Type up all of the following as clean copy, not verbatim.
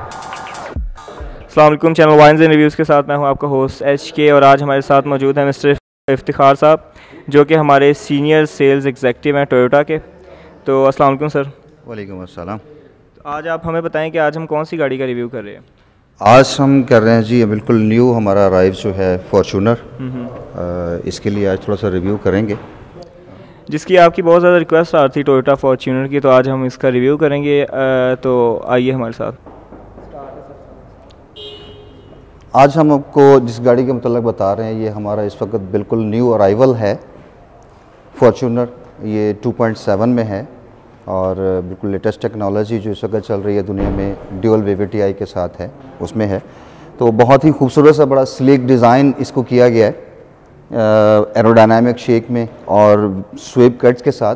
अस्सलाम वालेकुम, channel wines and reviews के साथ मैं हूं आपका होस्ट HK और आज हमारे साथ मौजूद हैं मिस्टर इफ्तिखार साहब जो कि हमारे सीनियर सेल्स एग्जेक्टिव हैं टोयोटा के। तो अस्सलाम वालेकुम सर। वालेकुम अस्सलाम। तो आज आप हमें बताएं कि आज हम कौन सी गाड़ी का रिव्यू कर रहे हैं। आज हम कर रहे हैं जी बिल्कुल न्यू हमारा अराइव जो है फॉर्च्यूनर। इसके लिए आज थोड़ा सा रिव्यू करेंगे जिसकी आपकी बहुत ज़्यादा रिक्वेस्ट आ रही थी टोयोटा फॉर्च्यूनर की, तो आज हम इसका रिव्यू करेंगे। तो आइए हमारे साथ। आज हम आपको जिस गाड़ी के मतलब बता रहे हैं ये हमारा इस वक्त बिल्कुल न्यू अराइवल है फॉर्च्यूनर। ये 2.7 में है और बिल्कुल लेटेस्ट टेक्नोलॉजी जो इस वक्त चल रही है दुनिया में ड्यूल VVTi के साथ है उसमें है। तो बहुत ही खूबसूरत सा बड़ा स्लीक डिज़ाइन इसको किया गया है एरोडायनामिक शेक में और स्वीप कट्स के साथ।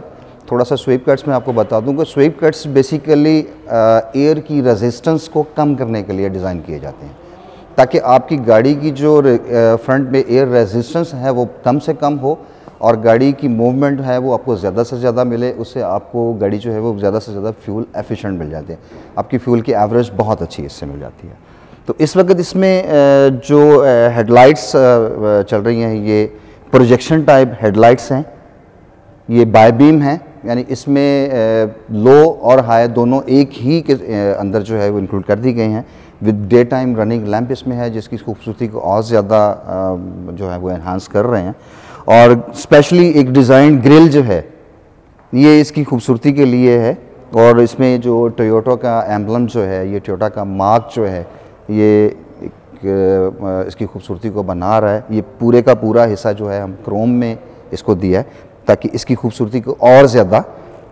थोड़ा सा स्वीप कट्स में आपको बता दूं कि स्वीप कट्स बेसिकली एयर की रेजिस्टेंस को कम करने के लिए डिज़ाइन किए जाते हैं ताकि आपकी गाड़ी की जो फ्रंट में एयर रेजिस्टेंस है वो कम से कम हो और गाड़ी की मूवमेंट है वो आपको ज़्यादा से ज़्यादा मिले। उससे आपको गाड़ी जो है वो ज़्यादा से ज़्यादा फ्यूल एफिशिएंट मिल जाते हैं। आपकी फ्यूल की एवरेज बहुत अच्छी इससे मिल जाती है। तो इस वक्त इसमें जो हेडलाइट्स चल रही हैं ये प्रोजेक्शन टाइप हेडलाइट्स हैं। ये बाय बीम हैं, यानी इसमें लो और हाई दोनों एक ही के अंदर जो है वो इंक्लूड कर दी गई हैं। With day time running lamp इसमें है जिसकी खूबसूरती को और ज़्यादा जो है वो एनहांस कर रहे हैं। और स्पेशली एक डिज़ाइन ग्रिल जो है ये इसकी खूबसूरती के लिए है और इसमें जो टोयोटा का एम्बलम जो है ये टोयोटा का मार्क जो है ये इसकी खूबसूरती को बना रहा है। ये पूरे का पूरा हिस्सा जो है हम क्रोम में इसको दिया है ताकि इसकी खूबसूरती को और ज़्यादा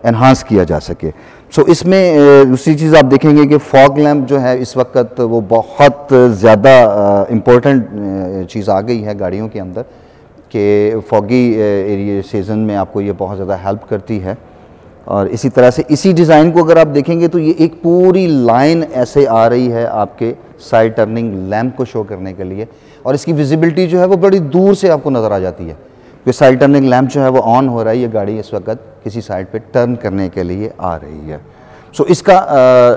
एनहांस किया जा सके। सो इसमें दूसरी चीज़ आप देखेंगे कि फॉग लैंप जो है इस वक्त वो बहुत ज़्यादा इम्पोर्टेंट चीज़ आ गई है गाड़ियों के अंदर कि फॉगी एरिया सीज़न में आपको ये बहुत ज़्यादा हेल्प करती है। और इसी तरह से इसी डिज़ाइन को अगर आप देखेंगे तो ये एक पूरी लाइन ऐसे आ रही है आपके साइड टर्निंग लैंप को शो करने के लिए और इसकी विजिबिलिटी जो है वो बड़ी दूर से आपको नज़र आ जाती है कि साइड टर्निंग लैंप जो है वो ऑन हो रहा है। ये गाड़ी इस वक्त किसी साइड पे टर्न करने के लिए आ रही है। सो इसका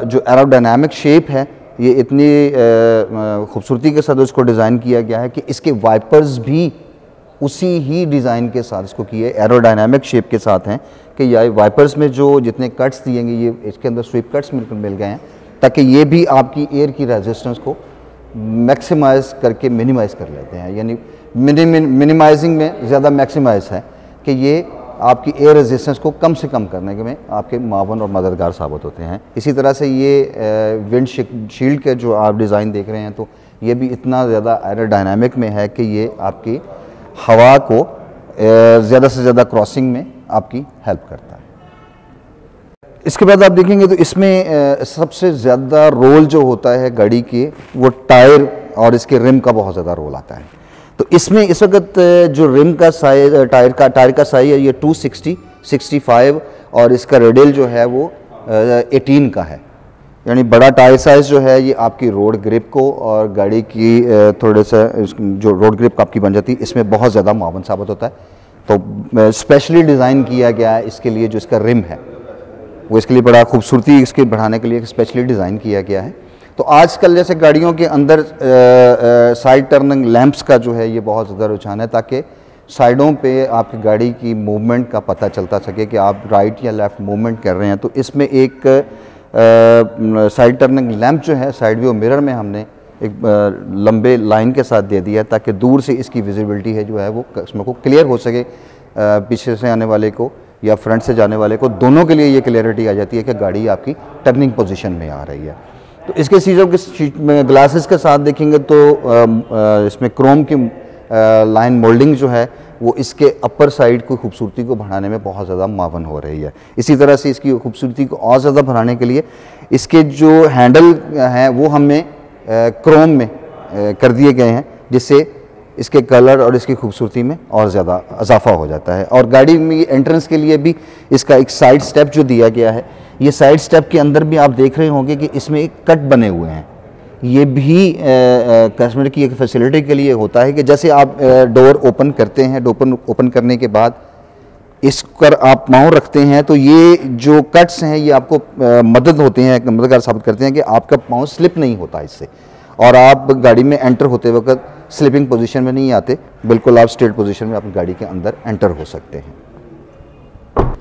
जो एरोडायनामिक शेप है ये इतनी खूबसूरती के साथ इसको डिज़ाइन किया गया है कि इसके वाइपर्स भी उसी ही डिज़ाइन के साथ इसको किए एरोडायनामिक शेप के साथ हैं कि ये वाइपर्स में जो जितने कट्स दिएंगे ये इसके अंदर स्वीप कट्स मिल गए हैं ताकि ये भी आपकी एयर की रेजिस्टेंस को मैक्सिमाइज़ करके मिनिमाइज़ कर लेते हैं। यानी मिनिमाइजिंग में ज़्यादा मैक्सिमाइज़ है कि ये आपकी एयर रेजिस्टेंस को कम से कम करने में आपके मावन और मददगार साबित होते हैं। इसी तरह से ये विंड शील्ड के जो आप डिज़ाइन देख रहे हैं तो ये भी इतना ज़्यादा एरोडायनामिक में है कि ये आपकी हवा को ज़्यादा से ज़्यादा क्रॉसिंग में आपकी हेल्प करता है। इसके बाद आप देखेंगे तो इसमें सबसे ज़्यादा रोल जो होता है गाड़ी के वो टायर और इसके रिम का बहुत ज़्यादा रोल आता है। तो इसमें इस वक्त जो रिम का साइज टायर का साइज है ये 260, 65 और इसका रेडियल जो है वो 18 का है। यानी बड़ा टायर साइज़ जो है ये आपकी रोड ग्रिप को और गाड़ी की थोड़े सा जो रोड ग्रिप आपकी बन जाती है इसमें बहुत ज़्यादा मुआवन साबित होता है। तो स्पेशली डिज़ाइन किया गया है इसके लिए जो इसका रिम है वो इसके लिए बड़ा खूबसूरती इसके बढ़ाने के लिए स्पेशली डिज़ाइन किया गया है। तो आजकल जैसे गाड़ियों के अंदर साइड टर्निंग लैंप्स का जो है ये बहुत ज़्यादा रुझान है ताकि साइडों पे आपकी गाड़ी की मूवमेंट का पता चलता सके कि आप राइट या लेफ़्ट मूवमेंट कर रहे हैं। तो इसमें एक साइड टर्निंग लैंप जो है साइड व्यू मिरर में हमने एक लंबे लाइन के साथ दे दिया ताकि दूर से इसकी विजिबिलिटी है जो है वो कस्टमर को क्लियर हो सके। पीछे से आने वाले को या फ्रंट से जाने वाले को दोनों के लिए ये क्लियरिटी आ जाती है कि गाड़ी आपकी टर्निंग पोजीशन में आ रही है। तो इसके सीजों के शीट में ग्लासेस के साथ देखेंगे तो इसमें क्रोम की लाइन मोल्डिंग जो है वो इसके अपर साइड की खूबसूरती को बढ़ाने में बहुत ज़्यादा मावन हो रही है। इसी तरह से इसकी खूबसूरती को और ज़्यादा बढ़ाने के लिए इसके जो हैंडल हैं वो हमने क्रोम में कर दिए गए हैं जिससे इसके कलर और इसकी खूबसूरती में और ज़्यादा इजाफा हो जाता है। और गाड़ी में एंट्रेंस के लिए भी इसका एक साइड स्टेप जो दिया गया है ये साइड स्टेप के अंदर भी आप देख रहे होंगे कि इसमें एक कट बने हुए हैं। ये भी कस्टमर की एक फैसिलिटी के लिए होता है कि जैसे आप डोर ओपन करते हैं, डोर ओपन करने के बाद इसकर आप पाँव रखते हैं तो ये जो कट्स हैं ये आपको मदद होते हैं, मददगार साबित करते हैं कि आपका पाँव स्लिप नहीं होता इससे, और आप गाड़ी में एंटर होते वक्त स्लिपिंग पोजीशन में नहीं आते, बिल्कुल आप स्ट्रेट पोजीशन में अपनी गाड़ी के अंदर एंटर हो सकते हैं।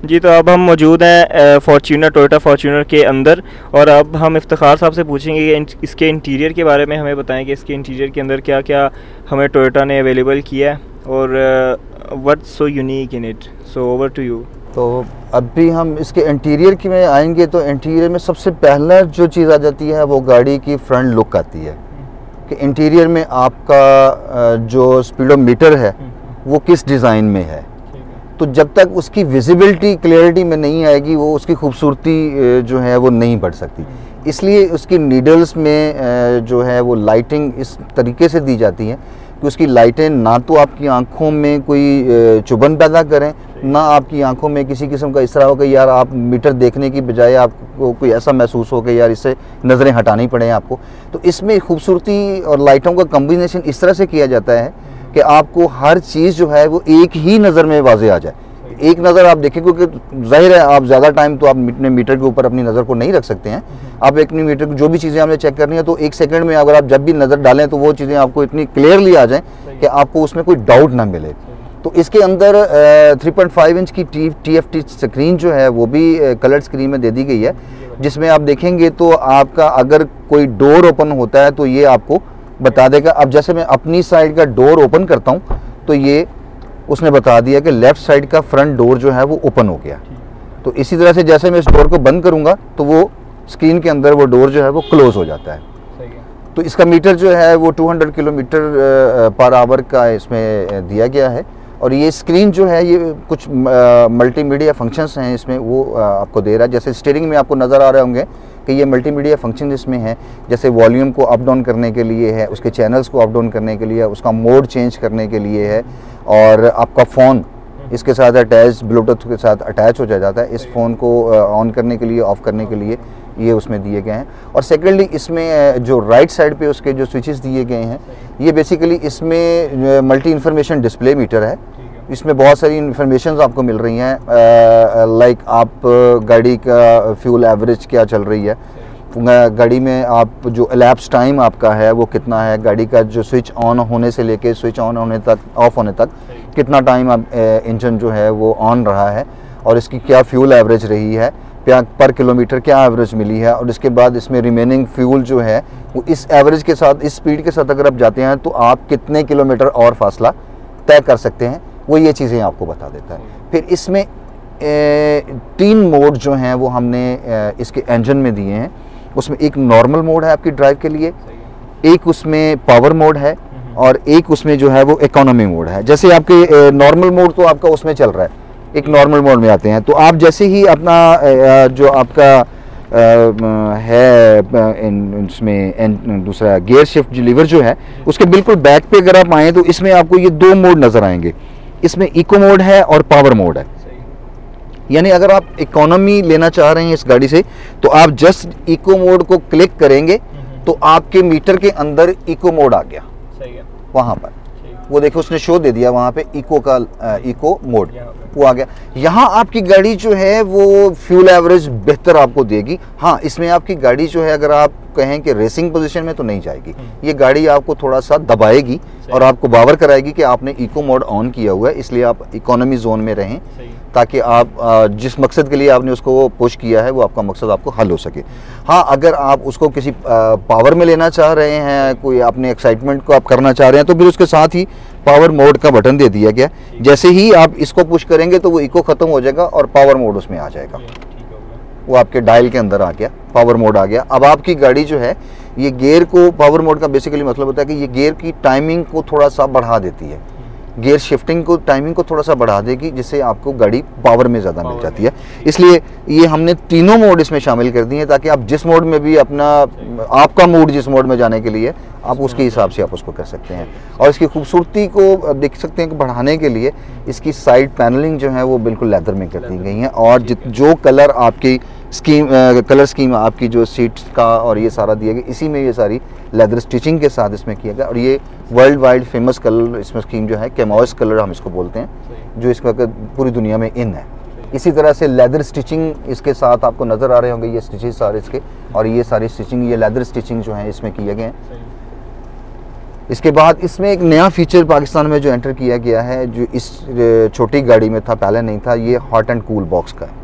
जी, तो अब हम मौजूद हैं फॉर्च्यूनर, टोयोटा फॉर्च्यूनर के अंदर, और अब हम इफ्तिखार साहब से पूछेंगे कि इसके इंटीरियर के बारे में हमें बताएं कि इसके इंटीरियर के अंदर क्या क्या हमें टोयोटा ने अवेलेबल किया है और what's so unique in it. So over to you. तो अभी हम इसके इंटीरियर की में आएंगे तो इंटीरियर में सबसे पहला जो चीज़ आ जाती है वो गाड़ी की फ्रंट लुक आती है कि इंटीरियर में आपका जो स्पीडोमीटर है वो किस डिज़ाइन में है। तो जब तक उसकी विजिबिलिटी क्लियरिटी में नहीं आएगी वो उसकी खूबसूरती जो है वो नहीं बढ़ सकती। इसलिए उसकी नीडल्स में जो है वो लाइटिंग इस तरीके से दी जाती है कि उसकी लाइटें ना तो आपकी आंखों में कोई चुभन पैदा करें, ना आपकी आंखों में किसी किस्म का इस तरह हो कि यार आप मीटर देखने की बजाय आपको कोई ऐसा महसूस हो कि यार इससे नज़रें हटानी पड़े आपको। तो इसमें खूबसूरती और लाइटों का कम्बिनेशन इस तरह से किया जाता है कि आपको हर चीज़ जो है वो एक ही नज़र में वाज़े आ जाए। एक नज़र आप देखें, क्योंकि जाहिर है आप ज़्यादा टाइम तो आप अपने मीटर के ऊपर अपनी नज़र को नहीं रख सकते हैं। आप एक मीटर की जो भी चीज़ें आपने चेक करनी है तो एक सेकंड में अगर आप जब भी नज़र डालें तो वो चीज़ें आपको इतनी क्लियरली आ जाएं कि आपको उसमें कोई डाउट ना मिले। तो इसके अंदर 3.5 इंच की TFT स्क्रीन जो है वो भी कलर स्क्रीन में दे दी गई है, जिसमें आप देखेंगे तो आपका अगर कोई डोर ओपन होता है तो ये आपको बता देगा। अब जैसे मैं अपनी साइड का डोर ओपन करता हूँ तो ये उसने बता दिया कि लेफ़्ट साइड का फ्रंट डोर जो है वो ओपन हो गया। तो इसी तरह से जैसे मैं इस डोर को बंद करूँगा तो वो स्क्रीन के अंदर वो डोर जो है वो क्लोज़ हो जाता है। तो इसका मीटर जो है वो 200 किलोमीटर पर आवर का इसमें दिया गया है। और ये स्क्रीन जो है ये कुछ मल्टीमीडिया फंक्शंस हैं इसमें वो आपको दे रहा है। जैसे स्टीयरिंग में आपको नज़र आ रहे होंगे कि ये मल्टीमीडिया फंक्शन इसमें है, जैसे वॉल्यूम को अप डाउन करने के लिए है, उसके चैनल्स को अप डाउन करने के लिए, उसका मोड चेंज करने के लिए है, और आपका फ़ोन इसके साथ अटैच ब्लूटूथ के साथ अटैच हो जाता है। इस फ़ोन को ऑन करने के लिए, ऑफ़ करने के लिए ये उसमें दिए गए हैं। और सेकेंडली इसमें जो राइट साइड पे उसके जो स्विचेस दिए गए हैं ये बेसिकली इसमें मल्टी इन्फॉर्मेशन डिस्प्ले मीटर है। इसमें बहुत सारी इन्फॉर्मेशन आपको मिल रही हैं, लाइक आप गाड़ी का फ्यूल एवरेज क्या चल रही है, गाड़ी में आप जो elapsed टाइम आपका है वो कितना है, गाड़ी का जो स्विच ऑन होने से लेके स्विच ऑन होने तक, ऑफ होने तक कितना टाइम आप इंजन जो है वो ऑन रहा है, और इसकी क्या फ्यूल एवरेज रही है, पर किलोमीटर क्या एवरेज मिली है, और इसके बाद इसमें रिमेनिंग फ्यूल जो है वो इस एवरेज के साथ, इस स्पीड के साथ अगर आप जाते हैं तो आप कितने किलोमीटर और फासला तय कर सकते हैं, वो ये चीज़ें आपको बता देता है। फिर इसमें 3 मोड जो हैं वो हमने इसके इंजन में दिए हैं। उसमें एक नॉर्मल मोड है आपकी ड्राइव के लिए, एक उसमें पावर मोड है, और एक उसमें जो है वो इकोनॉमी मोड है। जैसे आपके नॉर्मल मोड तो आपका उसमें चल रहा है, एक नॉर्मल मोड में आते हैं तो आप जैसे ही अपना जो आपका है इसमें दूसरा गियर शिफ्ट लीवर जो है उसके बिल्कुल बैक पे अगर आप आएँ तो इसमें आपको ये 2 मोड नज़र आएंगे। इसमें इको मोड है और पावर मोड है। यानी अगर आप इकोनॉमी लेना चाह रहे हैं इस गाड़ी से तो आप जस्ट इको मोड को क्लिक करेंगे तो आपके मीटर के अंदर इको मोड आ गया। सही है। वहाँ पर वो देखो उसने शो दे दिया वहाँ पे इको का इको मोड वो आ गया। यहाँ आपकी गाड़ी जो है वो फ्यूल एवरेज बेहतर आपको देगी। हाँ, इसमें आपकी गाड़ी जो है अगर आप कहें कि रेसिंग पोजीशन में तो नहीं जाएगी, ये गाड़ी आपको थोड़ा सा दबाएगी और आपको बावर कराएगी कि आपने इको मोड ऑन किया हुआ है, इसलिए आप इकोनॉमी जोन में रहें ताकि आप जिस मकसद के लिए आपने उसको पुश किया है वो आपका मकसद आपको हल हो सके। हाँ, अगर आप उसको किसी पावर में लेना चाह रहे हैं, कोई अपने एक्साइटमेंट को आप करना चाह रहे हैं तो फिर उसके साथ ही पावर मोड का बटन दे दिया गया। जैसे ही आप इसको पुश करेंगे तो वो इको ख़त्म हो जाएगा और पावर मोड उसमें आ जाएगा। वो आपके डायल के अंदर आ गया, पावर मोड आ गया। अब आपकी गाड़ी जो है ये गियर को, पावर मोड का बेसिकली मतलब होता है कि ये गियर की टाइमिंग को थोड़ा सा बढ़ा देती है, गियर शिफ्टिंग को, टाइमिंग को थोड़ा सा बढ़ा देगी, जिससे आपको गाड़ी पावर में ज़्यादा मिल जाती है। इसलिए ये हमने तीनों मोड इसमें शामिल कर दिए हैं ताकि आप जिस मोड में भी अपना, आपका मूड जिस मोड में जाने के लिए आप उसके हिसाब से आप उसको कर सकते हैं। और इसकी खूबसूरती को देख सकते हैं कि बढ़ाने के लिए इसकी साइड पैनलिंग जो है वो बिल्कुल लेदर में कर दी गई हैं, और जो कलर आपकी स्कीम कलर स्कीम आपकी जो सीट्स का और ये सारा दिया गया, इसी में ये सारी लेदर स्टिचिंग के साथ इसमें किया गया। और ये वर्ल्ड वाइड फेमस कलर इसमें स्कीम जो है कैमोस कलर हम इसको बोलते हैं, जो इस वक्त पूरी दुनिया में इन है। इसी तरह से लेदर स्टिचिंग इसके साथ आपको नज़र आ रहे होंगे, ये स्टिचेस सारे इसके, और ये सारी स्टिचिंग, ये लेदर स्टिचिंग जो है इसमें किए गए हैं। इसके बाद इसमें एक नया फीचर पाकिस्तान में जो एंटर किया गया है, जो इस छोटी गाड़ी में था, पहले नहीं था, ये हॉट एंड कूल बॉक्स का है।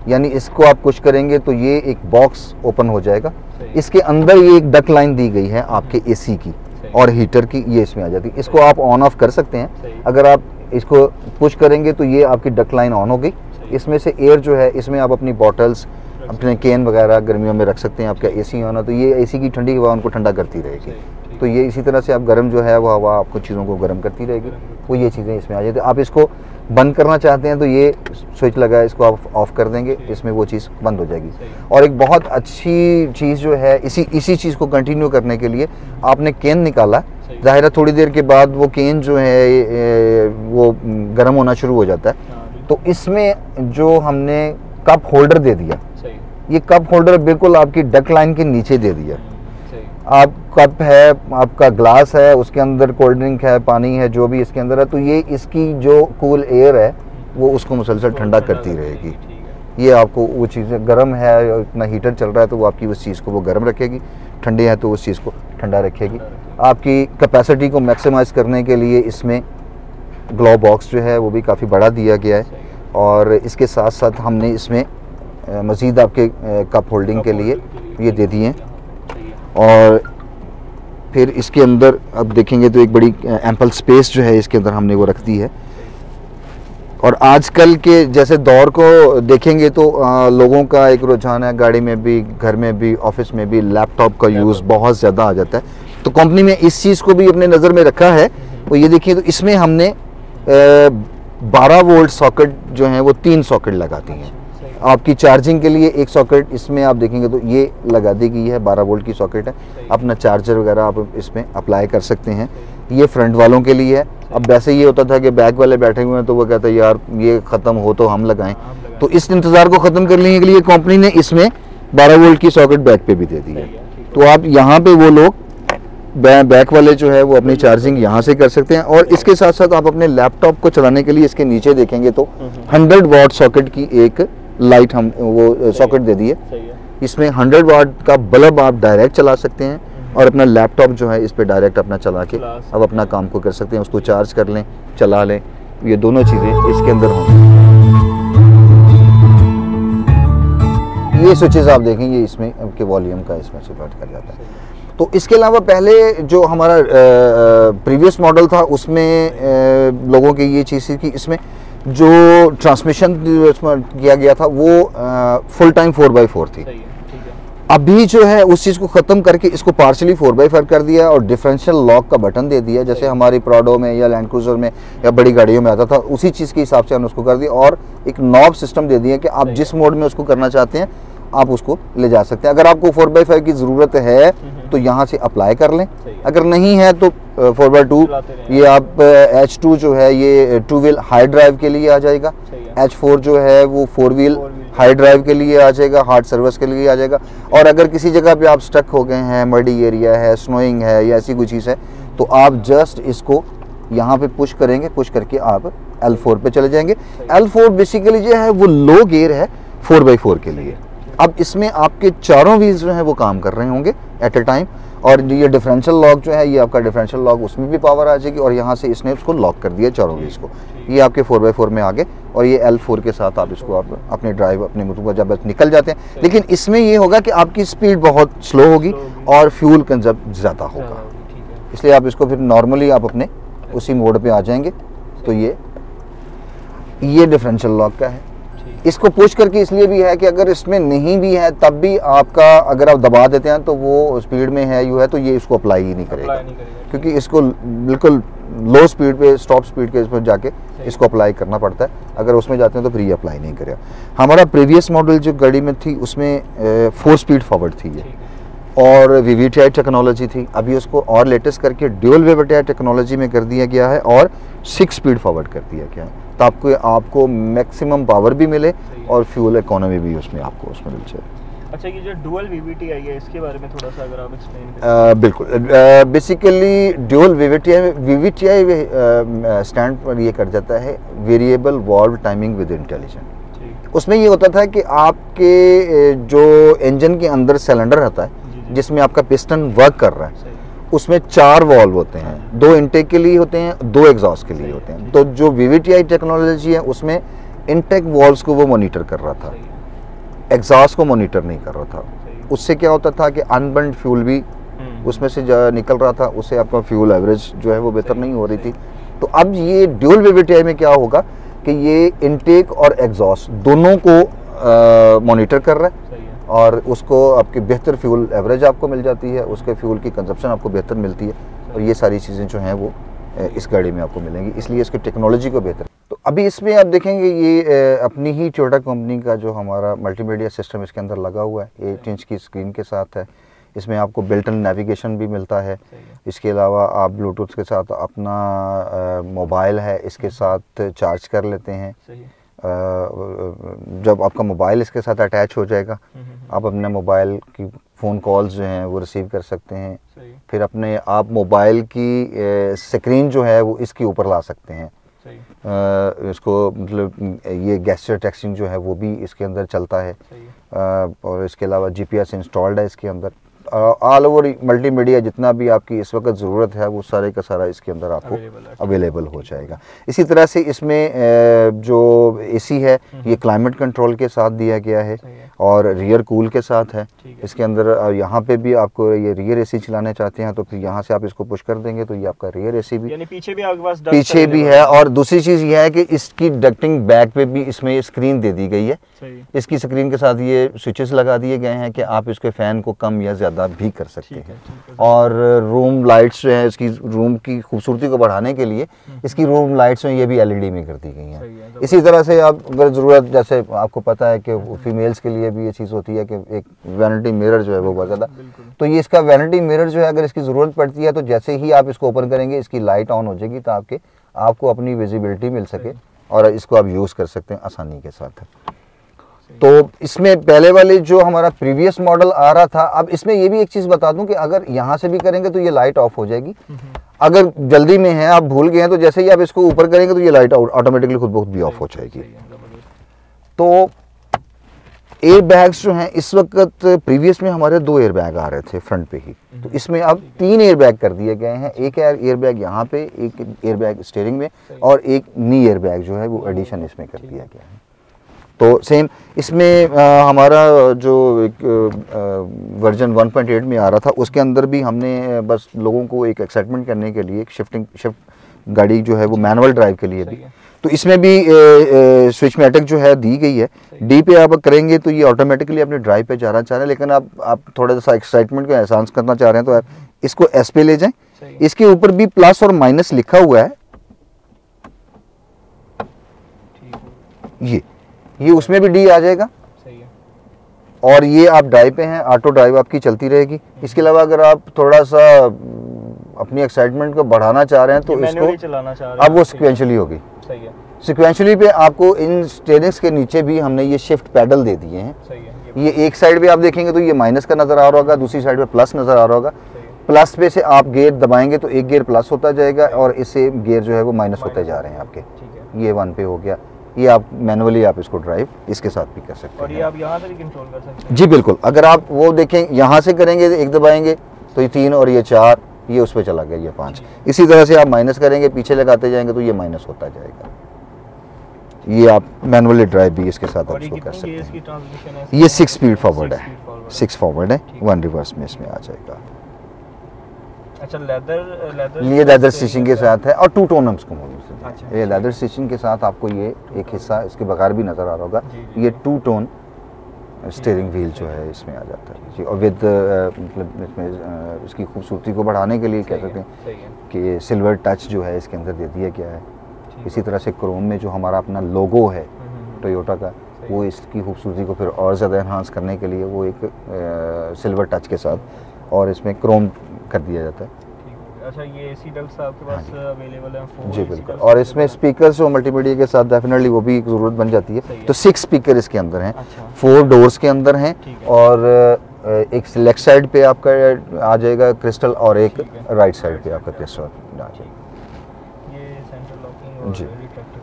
यानी इसको आप कुछ करेंगे तो ये एक बॉक्स ओपन हो जाएगा, इसके अंदर ये एक डक लाइन दी गई है आपके एसी की और हीटर की, ये इसमें आ जाती है। इसको आप ऑन ऑफ कर सकते हैं, अगर आप इसको पुश करेंगे तो ये आपकी डक लाइन ऑन हो गई। इसमें से एयर जो है, इसमें आप अपनी बॉटल्स, अपने कैन वगैरह गर्मियों में रख सकते हैं। आपका एसी ऑन है तो ये एसी की ठंडी हवा उनको ठंडा करती रहेगी। तो ये इसी तरह से आप गर्म जो है वो हवा आपको चीज़ों को गर्म करती रहेगी, वो ये चीज़ें इसमें आ जाती है। आप इसको बंद करना चाहते हैं तो ये स्विच लगा है, इसको आप ऑफ कर देंगे, इसमें वो चीज़ बंद हो जाएगी। और एक बहुत अच्छी चीज़ जो है, इसी चीज़ को कंटिन्यू करने के लिए आपने कैन निकाला, ज़ाहिर है थोड़ी देर के बाद वो कैन जो है वो गर्म होना शुरू हो जाता है। तो इसमें जो हमने कप होल्डर दे दिया, ये कप होल्डर बिल्कुल आपकी डक लाइन के नीचे दे दिया। आप कप है, आपका ग्लास है, उसके अंदर कोल्ड ड्रिंक है, पानी है, जो भी इसके अंदर है, तो ये इसकी जो कूल एयर है वो उसको मुसलसल ठंडा करती रहेगी। ये आपको वो चीज़ें गर्म है, इतना हीटर चल रहा है तो वो आपकी उस चीज़ को वो गर्म रखेगी, ठंडी है तो उस चीज़ को ठंडा रखेगी। आपकी कैपेसिटी को मैक्सिमाइज़ करने के लिए इसमें ग्लो बॉक्स जो है वो भी काफ़ी बड़ा दिया गया है। और इसके साथ साथ हमने इसमें मज़ीद आपके कप होल्डिंग के लिए ये दे दिए हैं। और फिर इसके अंदर अब देखेंगे तो एक बड़ी एम्पल स्पेस जो है इसके अंदर हमने वो रख दी है। और आजकल के जैसे दौर को देखेंगे तो लोगों का एक रुझान है, गाड़ी में भी, घर में भी, ऑफिस में भी लैपटॉप का यूज़ बहुत ज़्यादा आ जाता है। तो कंपनी में इस चीज़ को भी अपने नज़र में रखा है। वो ये देखिए, तो इसमें हमने 12 वोल्ट सॉकेट जो हैं वो 3 सॉकेट लगाती हैं। आपकी चार्जिंग के लिए एक सॉकेट इसमें आप देखेंगे तो ये लगा दी गई है, 12 वोल्ट की सॉकेट है। अपना चार्जर वगैरह आप इसमें अप्लाई कर सकते हैं। ये फ्रंट वालों के लिए है। अब वैसे ये होता था कि बैक वाले बैठे हुए हैं तो वो कहता है यार ये ख़त्म हो तो हम लगाएं, तो इस इंतज़ार को ख़त्म करने के लिए कंपनी ने इसमें 12 वोल्ट की सॉकेट बैक पे भी दे दी है। तो आप यहाँ पे वो लोग बैक वाले जो है वो अपनी चार्जिंग यहाँ से कर सकते हैं। और इसके साथ साथ आप अपने लैपटॉप को चलाने के लिए इसके नीचे देखेंगे तो 100 वाट सॉकेट की एक लाइट हम वो सॉकेट दे दी है। इसमें 100 वाट का बल्ब आप डायरेक्ट चला सकते हैं और अपना लैपटॉप जो है इस पे डायरेक्ट अपना चला के अब अपना काम को कर सकते हैं, उसको चार्ज कर लें, चला लें। ये दोनों चीज़ें इसके अंदर होंगी। ये स्विचेस आप देखेंगे इसमें आपके वॉल्यूम का इसमें सेट कर जाता है। तो इसके अलावा पहले जो हमारा प्रीवियस मॉडल था उसमें लोगों की ये चीज़ थी कि इसमें जो ट्रांसमिशन किया गया था वो फुल टाइम 4x4 थी। अभी जो है उस चीज़ को ख़त्म करके इसको पार्शली 4x4 कर दिया और डिफरेंशियल लॉक का बटन दे दिया, जैसे हमारी प्राडो में या लैंड क्रूजर में या बड़ी गाड़ियों में आता था, उसी चीज़ के हिसाब से हमने उसको कर दिया। और एक नॉब सिस्टम दे दिया कि आप जिस मोड में उसको करना चाहते हैं आप उसको ले जा सकते हैं। अगर आपको 4x5 की ज़रूरत है तो यहाँ से अप्लाई कर लें, अगर नहीं है तो 4x2 ये आप H2 जो है ये 2 व्हील हाई ड्राइव के लिए आ जाएगा, H4 जो है वो 4 व्हील हाई ड्राइव के लिए आ जाएगा, हार्ड सर्विस के लिए आ जाएगा। और अगर किसी जगह पे आप स्टक हो गए हैं, मडी एरिया है, स्नोइंग है या ऐसी कोई चीज़ है, तो आप जस्ट इसको यहाँ पे पुश करेंगे, पुश करके आप L4 पे चले जाएंगे। L4 बेसिकली जो है वो लो गियर है 4x4 के लिए। अब इसमें आपके चारों व्हील्स जो हैं वो काम कर रहे होंगे एट ए टाइम। और ये डिफरेंशियल लॉक जो है ये आपका डिफरेंशियल लॉक, उसमें भी पावर आ जाएगी। और यहाँ से इसने उसको लॉक कर दिया चारों व्हील्स को, ये आपके 4x4 में आ गए। और ये L4 के साथ आप इसको आप अपने ड्राइव अपने मतलब जब निकल जाते हैं। लेकिन इसमें ये होगा कि आपकी स्पीड बहुत स्लो होगी और फ्यूल कंजप्ट ज़्यादा होगा, इसलिए आप इसको फिर नॉर्मली आप अपने उसी मोड पे आ जाएंगे। तो ये डिफरेंशियल लॉक का है। इसको पुश करके इसलिए भी है कि अगर इसमें नहीं भी है तब भी आपका अगर आप दबा देते हैं तो वो स्पीड में है यू है तो ये इसको अप्लाई ही नहीं करेगा, क्योंकि इसको बिल्कुल लो स्पीड पे स्टॉप स्पीड के इसमें जाके इसको अप्लाई करना पड़ता है। अगर उसमें जाते हैं तो फिर ये अप्लाई नहीं करेगा। हमारा प्रीवियस मॉडल जो गाड़ी में थी उसमें 4 स्पीड फॉरवर्ड थी और VVTi टेक्नोलॉजी थी, अभी उसको और लेटेस्ट करके ड्यूल VVTi टेक्नोलॉजी में कर दिया गया है और 6 स्पीड फॉरवर्ड कर दिया गया है, तो आपको मैक्सिमम पावर भी मिले और फ्यूल इकोनॉमी भी उसमें आपको उसमें मिल जाए। अच्छा, ये जो डुअल VVTi है इसके बारे में थोड़ा सा अगर आप एक्सप्लेन करें। बिल्कुल, बेसिकली ड्यूल VVTi स्टैंड पर ये कर जाता है variable valve timing with intelligent. उसमें ये होता था कि आपके जो इंजन के अंदर सिलेंडर रहता है जिसमें आपका पिस्टन वर्क कर रहा है, उसमें 4 वाल्व होते हैं, 2 इनटेक के लिए होते हैं, 2 एग्जॉस्ट के लिए होते हैं। तो जो VVTi टेक्नोलॉजी है उसमें इनटेक वाल्व्स को वो मॉनिटर कर रहा था, एग्जॉस्ट को मॉनिटर नहीं कर रहा था। उससे क्या होता था कि अनबर्न्ड फ्यूल भी उसमें से निकल रहा था, उससे आपका फ्यूल एवरेज जो है वो बेहतर नहीं हो रही थी। तो अब ये ड्यूल VVTi में क्या होगा कि ये इनटेक और एग्जॉस्ट दोनों को मॉनिटर कर रहा है और उसको आपकी बेहतर फ्यूल एवरेज आपको मिल जाती है, उसके फ्यूल की कंजप्शन आपको बेहतर मिलती है, और ये सारी चीज़ें जो हैं वो इस गाड़ी में आपको मिलेंगी, इसलिए इसकी टेक्नोलॉजी को बेहतर। तो अभी इसमें आप देखेंगे ये अपनी ही टोयोटा कंपनी का जो हमारा मल्टीमीडिया सिस्टम इसके अंदर लगा हुआ है, 8 इंच की स्क्रीन के साथ है। इसमें आपको बिल्ट इन नेविगेशन भी मिलता है। इसके अलावा आप ब्लूटूथ के साथ अपना मोबाइल है इसके साथ चार्ज कर लेते हैं। जब आपका मोबाइल इसके साथ अटैच हो जाएगा, आप अपने मोबाइल की फ़ोन कॉल्स जो हैं वो रिसीव कर सकते हैं। फिर अपने आप मोबाइल की स्क्रीन जो है वो इसके ऊपर ला सकते हैं। इसको मतलब ये गेस्चर टेक्सटिंग जो है वो भी इसके अंदर चलता है। और इसके अलावा GPS इंस्टॉल्ड है इसके अंदर। ऑल ओवर मल्टीमीडिया जितना भी आपकी इस वक्त ज़रूरत है वो सारे का सारा इसके अंदर आपको अवेलेबल हो जाएगा। इसी तरह से इसमें जो AC है ये क्लाइमेट कंट्रोल के साथ दिया गया है और रियर कूल के साथ है। इसके अंदर यहाँ पे भी आपको ये रियर AC चलाना चाहते हैं तो फिर यहाँ से आप इसको पुश कर देंगे तो ये आपका रियर AC भी, यानी पीछे भी आपके पास पीछे भी है। और दूसरी चीज़ ये है कि इसकी डक्टिंग बैक पे भी इसमें स्क्रीन दे दी गई है। इसकी स्क्रीन के साथ ये स्विचेस लगा दिए गए हैं कि आप इसके फ़ैन को कम या ज़्यादा भी कर सकते हैं। और रूम लाइट्स जो है इसकी रूम की खूबसूरती को बढ़ाने के लिए इसकी रूम लाइट्स में ये भी LED में कर दी गई हैं। इसी तरह से आप अगर ज़रूरत, जैसे आपको पता है कि फीमेल्स के लिए भी ये चीज़ होती है कि एक वैनिटी मिरर जो है वो बहुत ज़्यादा, तो ये इसका वैनिटी मिरर जो है अगर इसकी ज़रूरत पड़ती है तो जैसे ही आप इसको ओपन करेंगे इसकी लाइट ऑन हो जाएगी तो आपको अपनी विजिबिलिटी मिल सके और इसको आप यूज़ कर सकते हैं आसानी के साथ। तो इसमें पहले वाले जो हमारा प्रीवियस मॉडल आ रहा था, अब इसमें ये भी एक चीज़ बता दूं कि अगर यहाँ से भी करेंगे तो ये लाइट ऑफ हो जाएगी। अगर जल्दी में है, आप भूल गए हैं, तो जैसे ही आप इसको ऊपर करेंगे तो ये लाइट ऑटोमेटिकली खुद बहुत भी ऑफ हो जाएगी। तो एयर बैग्स जो हैं इस वक्त प्रीवियस में हमारे 2 एयर बैग आ रहे थे फ्रंट पे ही, तो इसमें अब 3 एयर बैग कर दिए गए हैं। एक एयर बैग यहाँ पे, एक एयर बैग स्टीयरिंग में और एक नी एयर बैग जो है वो एडिशन इसमें कर दिया गया है। तो सेम इसमें हमारा जो वर्जन 1.8 में आ रहा था उसके अंदर भी हमने बस लोगों को एक एक्साइटमेंट करने के लिए एक शिफ्ट गाड़ी जो है वो मैनुअल ड्राइव के लिए भी, तो इसमें भी स्विचमैटिक जो है दी गई है। डी पे आप करेंगे तो ये ऑटोमेटिकली अपने ड्राइव पे जाना चाह रहे हैं, लेकिन आप थोड़ा सा एक्साइटमेंट का एहसास करना चाह रहे हैं तो आप इसको S पे ले जाएं। इसके ऊपर भी प्लस और माइनस लिखा हुआ है, ये उसमें भी D आ जाएगा। सही है। और ये आप ड्राइव पे हैं, ऑटो ड्राइव आपकी चलती रहेगी। इसके अलावा अगर आप थोड़ा सा अपनी एक्साइटमेंट को बढ़ाना चाह रहे हैं तो इसको चलाना चाह रहे हैं, अब वो सिक्वेंशली होगी। सही है। सिक्वेंशली पे आपको इन स्टीयरिंग्स के नीचे भी हमने ये शिफ्ट पैडल दे दिए हैं। सही है। ये एक साइड पे आप देखेंगे तो ये माइनस का नज़र आ रहा होगा, दूसरी साइड पे प्लस नज़र आ रहा होगा। प्लस पे से आप गियर दबाएंगे तो एक गियर प्लस होता जाएगा और इससे गियर जो है वो माइनस होते जा रहे हैं आपके। ये 1 पे हो गया। ये आप मैनुअली आप इसको ड्राइव इसके साथ भी कर सकते हैं। और ये आप यहाँ से भी कंट्रोल कर सकते हैं। जी बिल्कुल। अगर आप वो देखें यहाँ से करेंगे, एक दबाएंगे तो ये 3 और ये 4, ये उस पर चला गया, ये 5। इसी तरह से आप माइनस करेंगे, पीछे लगाते जाएंगे तो ये माइनस होता जाएगा। ये आप मैनुअली ड्राइव भी इसके साथ आप इसको कर सकते हैं। ये 6 स्पीड फॉरवर्ड है, 6 फॉरवर्ड है, 1 रिवर्स में इसमें आ जाएगा। अच्छा, लेदर ये लेदर स्टिचिंग के साथ है और 2 टोन हम इसको बोलते हैं। ये लेदर स्टिचिंग के साथ आपको ये एक हिस्सा इसके बगैर भी नज़र आ रहा होगा। ये 2 टोन स्टीयरिंग व्हील जो है इसमें आ जाता है जी। और विद मतलब इसमें इसकी खूबसूरती को बढ़ाने के लिए कह सकते हैं कि सिल्वर टच जो है इसके अंदर दे दिया गया है। इसी तरह से क्रोम में जो हमारा अपना लोगो है टोयोटा का, वो इसकी खूबसूरती को फिर और ज़्यादा एनहांस करने के लिए वो एक सिल्वर टच के साथ और इसमें क्रोम कर दिया जाता है। अच्छा, ये एसी डक्ट्स आपके पास अवेलेबल हैं? जी बिल्कुल। और इसमें स्पीकर्स और मल्टीमीडिया के साथ डेफिनेटली वो भी एक ज़रूरत बन जाती है। तो 6 स्पीकर इसके अंदर हैं। अच्छा। 4 डोर्स के अंदर हैं और एक लेफ्ट साइड पे आपका आ जाएगा क्रिस्टल और एक राइट साइड पे आपका क्रिस्टल आ जाएगा। ये सेंट्रल लॉकिंग जी,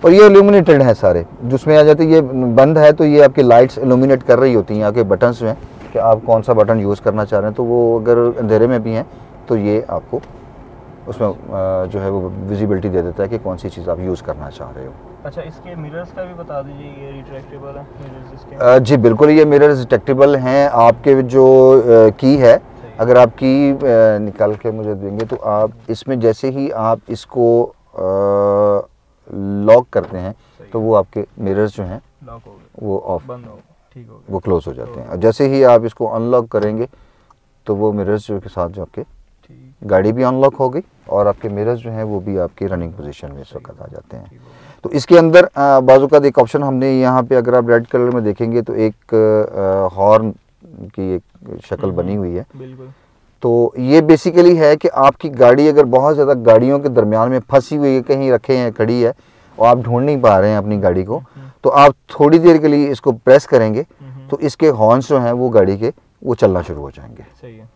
और ये इल्यूमिनेटेड है सारे, जिसमें आ जाते ये बंद है तो ये आपकी लाइट्स इल्यूमिनेट कर रही होती हैं। आपके बटन्स में कि आप कौन सा बटन यूज़ करना चाह रहे हैं, तो वो अगर अंधेरे में भी हैं तो ये आपको उसमें जो है वो विजिबिलिटी दे देता है कि कौन सी चीज़ आप यूज़ करना चाह रहे हो। अच्छा, इसके मिरर्स का भी बता दीजिए, ये रिट्रैक्टेबल है मिरर्स इसके? जी बिल्कुल, ये मिरर्स रिट्रैक्टेबल हैं। आपके जो की है, अगर आप की निकाल के मुझे देंगे तो आप इसमें जैसे ही आप इसको लॉक करते हैं तो वो आपके मिरर्स जो हैं लॉक हो गए, वो ऑफ बंद हो, ठीक हो गया, वो क्लोज हो जाते हैं। और जैसे ही आप इसको अनलॉक करेंगे तो वो मिरर्स जो के साथ जो आपके गाड़ी भी अनलॉक हो गई और आपके मिरर्स जो हैं वो भी आपकी रनिंग पोजीशन में इस वक्त आ जाते हैं। तो इसके अंदर बाजू का एक ऑप्शन हमने यहाँ पे, अगर आप रेड कलर में देखेंगे तो एक हॉर्न की एक शक्ल बनी हुई है। बिल्कुल। तो ये बेसिकली है कि आपकी गाड़ी अगर बहुत ज़्यादा गाड़ियों के दरमियान में फंसी हुई है, कहीं रखे हैं, खड़ी है और आप ढूंढ नहीं पा रहे हैं अपनी गाड़ी को, तो आप थोड़ी देर के लिए इसको प्रेस करेंगे तो इसके हॉर्न्स जो हैं वो गाड़ी के वो चलना शुरू हो जाएंगे। सही है।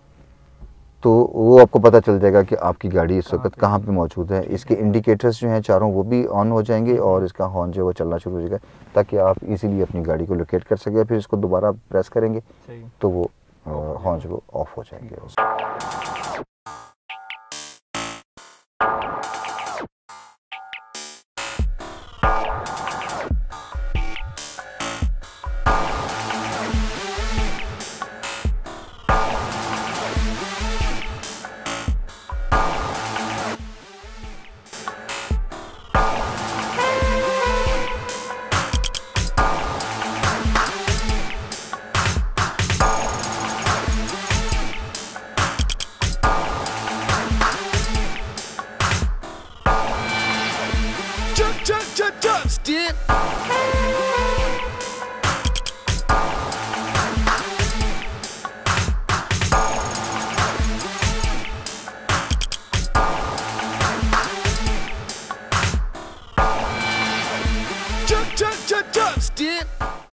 तो वो आपको पता चल जाएगा कि आपकी गाड़ी इस वक्त कहाँ पे मौजूद है। इसके इंडिकेटर्स जो हैं चारों वो भी ऑन हो जाएंगे और इसका हॉर्न जो है वो चलना शुरू हो जाएगा ताकि आप इजीली अपनी गाड़ी को लोकेट कर सकें। फिर इसको दोबारा प्रेस करेंगे तो वो हॉर्न जो ऑफ हो जाएंगे। Dip. Jump, dip.